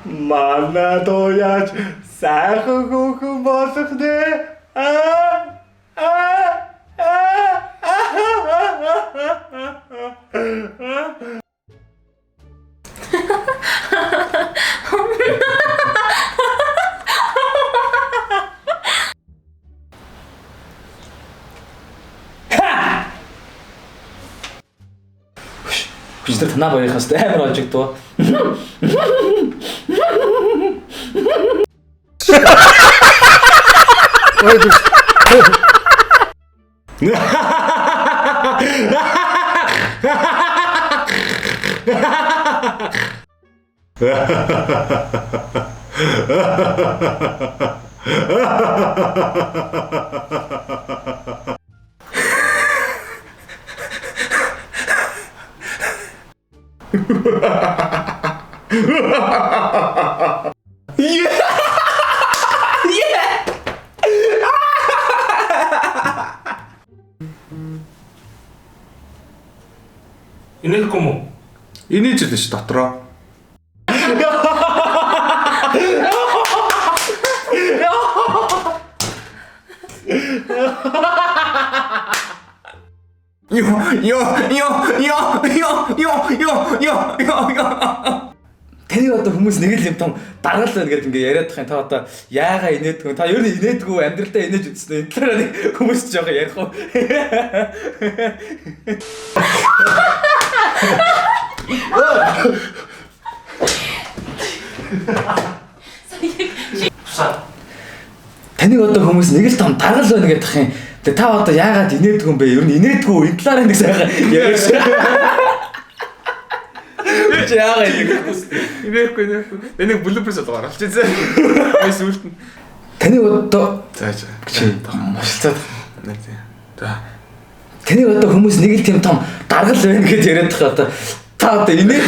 Манадоо яаж сайхан хөөхөн болох нэ? Бид танаа боёхоос амар ажигдуу. Инээлгүй мүү? Инээж л ш дотроо. Таны одоо хүмүүс нэг л юм том даргал байна гэдэг ингээ яриад тахын та одоо яага инээдгүй та ер нь инээдгүй амьдралдаа инээж үзсэн энэ талаар нэг хүмүүс ч жоохон ярих уу. Таныг одоо хүмүүс нэг л том даргал байна гэдэг тахын та одоо яагаад инээдгүй юм бэ? Ер нь инээдгүй энэ талаар нэг сайхан яриаш. Яагаад Инээхгүй. Энийг блуперс бол гаргалж ийзээ. Эс үлт нь. Таны одоо За. муулцаад Нэг тийм. За. таны одоо хүмүүс нэг л тийм том даргал байна гэж яриад тах одоо та одоо инээд